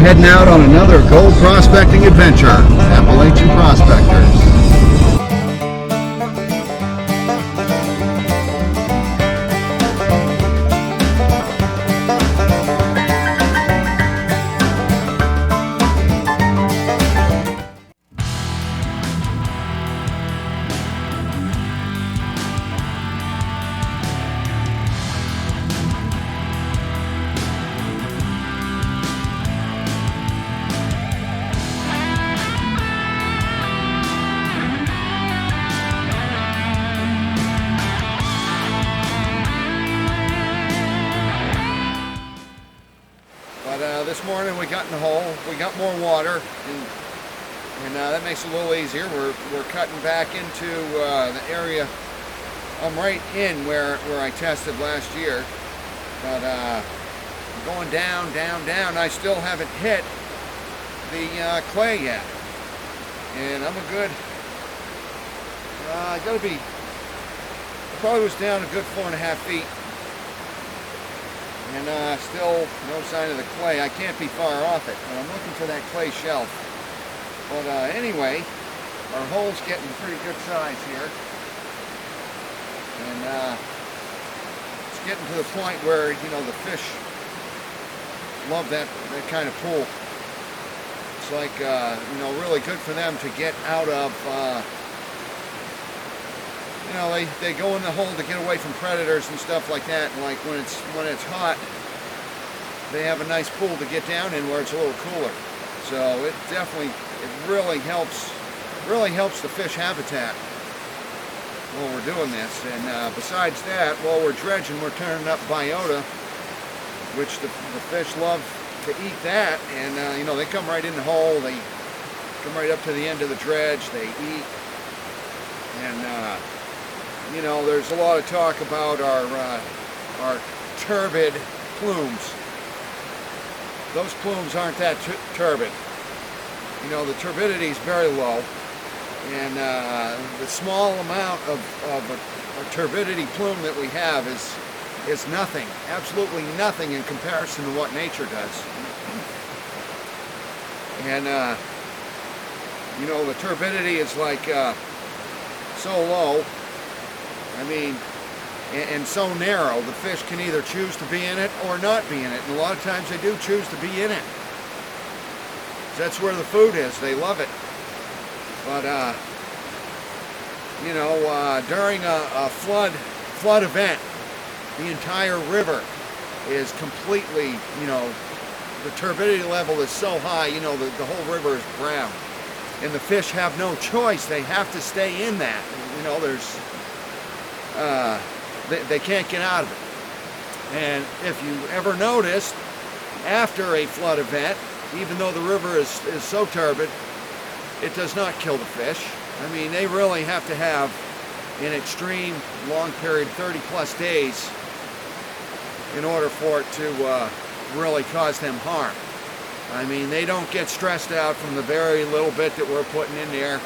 heading out on another gold prospecting adventure. Appalachian Prospectors. This morning we got in the hole, we got more water, and that makes it a little easier. We're cutting back into the area I'm right in where I tested last year, but going down, I still haven't hit the clay yet, and I'm a good, I probably was down a good 4.5 feet. And still no sign of the clay. I can't be far off it, but I'm looking for that clay shelf. But anyway, our hole's getting pretty good size here. And it's getting to the point where, you know, the fish love that kind of pool. It's like, you know, really good for them to get out of, you know, they go in the hole to get away from predators and stuff like that. And like when it's hot, they have a nice pool to get down in where it's a little cooler. So it really helps the fish habitat while we're doing this. And besides that, while we're dredging, we're turning up biota, which the fish love to eat that. And you know, they come right in the hole. They come right up to the end of the dredge. They eat. And you know, there's a lot of talk about our turbid plumes. Those plumes aren't that turbid. You know, the turbidity is very low, and the small amount of a turbidity plume that we have is nothing, absolutely nothing in comparison to what nature does. And you know, the turbidity is like so low. I mean, and so narrow, the fish can either choose to be in it or not be in it. And a lot of times they do choose to be in it. That's where the food is. They love it. But, you know, during a flood event, the entire river is completely, you know, the turbidity level is so high, you know, the whole river is brown. And the fish have no choice. They have to stay in that. You know, there's... they can't get out of it. And if you ever noticed, after a flood event, even though the river is so turbid, it does not kill the fish. I mean, they really have to have an extreme long period, 30 plus days, in order for it to really cause them harm. I mean, they don't get stressed out from the very little bit that we're putting in there.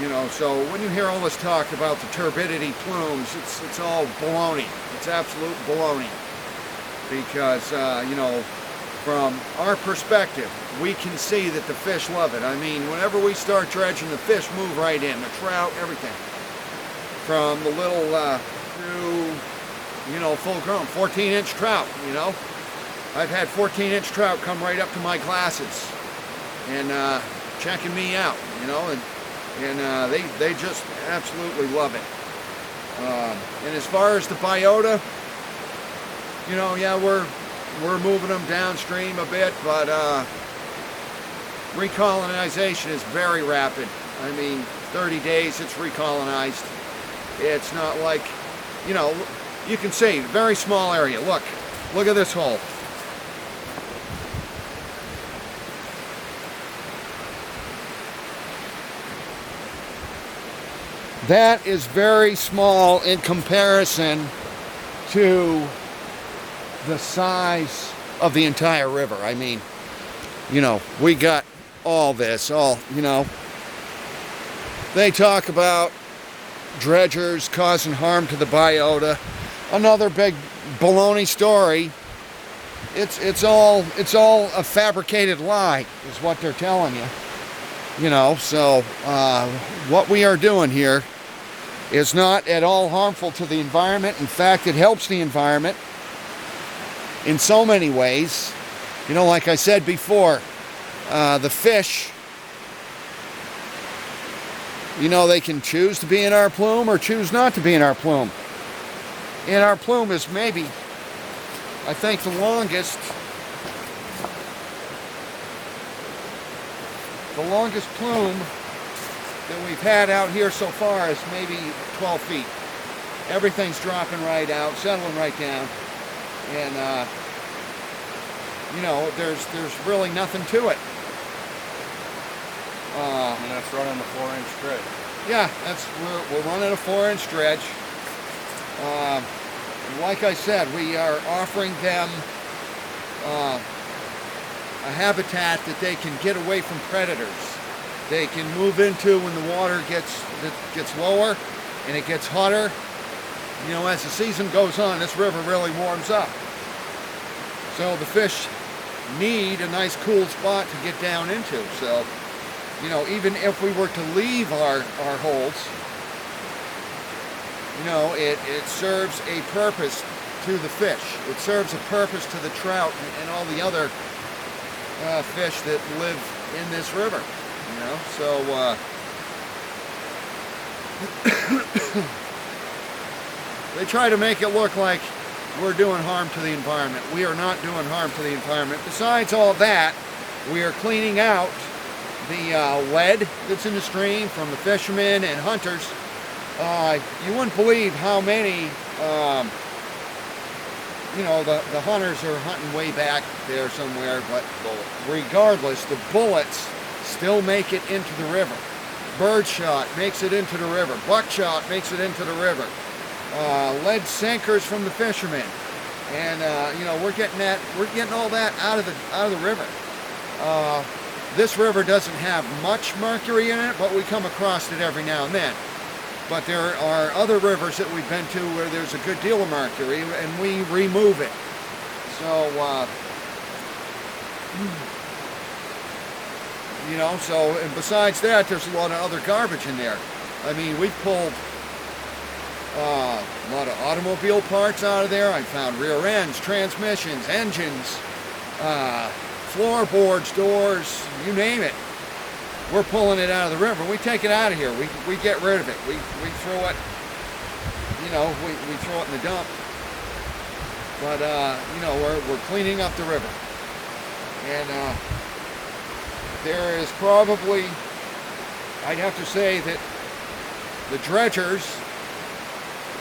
You know, so when you hear all this talk about the turbidity plumes, it's all baloney. It's absolute baloney. Because, you know, from our perspective, we can see that the fish love it. I mean, whenever we start dredging, the fish move right in. The trout, everything. From the little to, you know, full grown, 14-inch trout, you know. I've had 14-inch trout come right up to my glasses and checking me out, you know, and they just absolutely love it. And as far as the biota, you know, yeah, we're moving them downstream a bit, but recolonization is very rapid. I mean, 30 days it's recolonized. It's not like, you know, you can see, very small area. Look at this hole. That is very small in comparison to the size of the entire river. I mean, you know, we got all this, you know. They talk about dredgers causing harm to the biota. Another big baloney story. it's all a fabricated lie, is what they're telling you. You know, so what we are doing here is not at all harmful to the environment. In fact, it helps the environment in so many ways. You know, like I said before, the fish, you know, they can choose to be in our plume or choose not to be in our plume. And our plume is maybe, I think, the longest plume that we've had out here so far is maybe 12 feet. Everything's dropping right out, settling right down, and you know, there's really nothing to it. And that's running a 4-inch dredge. Yeah, we're running a 4-inch dredge. Like I said, we are offering them a habitat that they can get away from predators. They can move into when the water gets lower and it gets hotter. You know, as the season goes on, this river really warms up. So the fish need a nice cool spot to get down into. So, you know, even if we were to leave our holds, you know, it serves a purpose to the fish. It serves a purpose to the trout and all the other fish that live in this river. You know, so they try to make it look like we're doing harm to the environment. We are not doing harm to the environment. Besides all that, we are cleaning out the lead that's in the stream from the fishermen and hunters. You wouldn't believe how many, you know, the hunters are hunting way back there somewhere, but regardless, the bullets still make it into the river. Birdshot makes it into the river. Buckshot makes it into the river. Lead sinkers from the fishermen, and you know, we're getting all that out of the river. This river doesn't have much mercury in it, but we come across it every now and then. But there are other rivers that we've been to where there's a good deal of mercury, and we remove it. So, you know, so, and besides that, there's a lot of other garbage in there. I mean, we've pulled a lot of automobile parts out of there. I found rear ends, transmissions, engines, floorboards, doors, you name it. We're pulling it out of the river. We take it out of here. We get rid of it. We throw it, you know, we throw it in the dump. But, you know, we're cleaning up the river. And there is probably, I'd have to say that the dredgers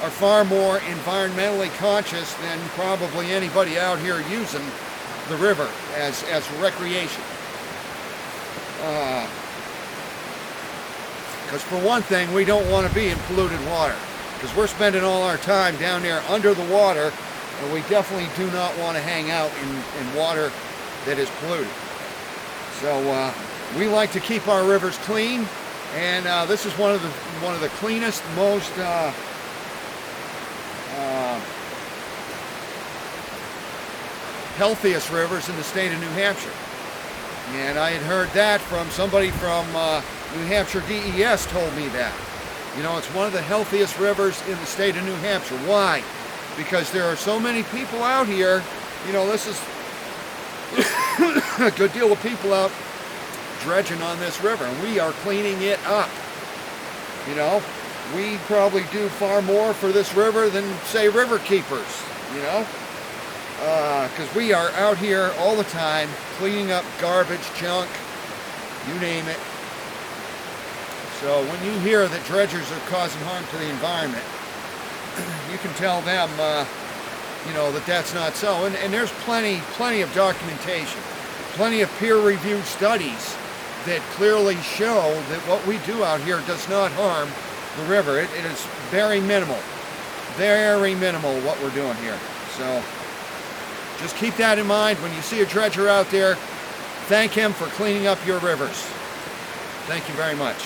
are far more environmentally conscious than probably anybody out here using the river as recreation. Because for one thing, we don't want to be in polluted water, because we're spending all our time down there under the water, and we definitely do not want to hang out in water that is polluted. So we like to keep our rivers clean, and this is one of the cleanest, most healthiest rivers in the state of New Hampshire. And I had heard that from somebody from New Hampshire DES told me that. You know, it's one of the healthiest rivers in the state of New Hampshire. Why? Because there are so many people out here. You know, this is a good deal of people out dredging on this river, and we are cleaning it up. You know, we probably do far more for this river than, say, river keepers, you know, because we are out here all the time cleaning up garbage, junk, you name it. So when you hear that dredgers are causing harm to the environment, you can tell them, you know, that that's not so. And there's plenty of documentation, plenty of peer-reviewed studies that clearly show that what we do out here does not harm the river. It is very minimal what we're doing here. So just keep that in mind when you see a dredger out there. Thank him for cleaning up your rivers. Thank you very much.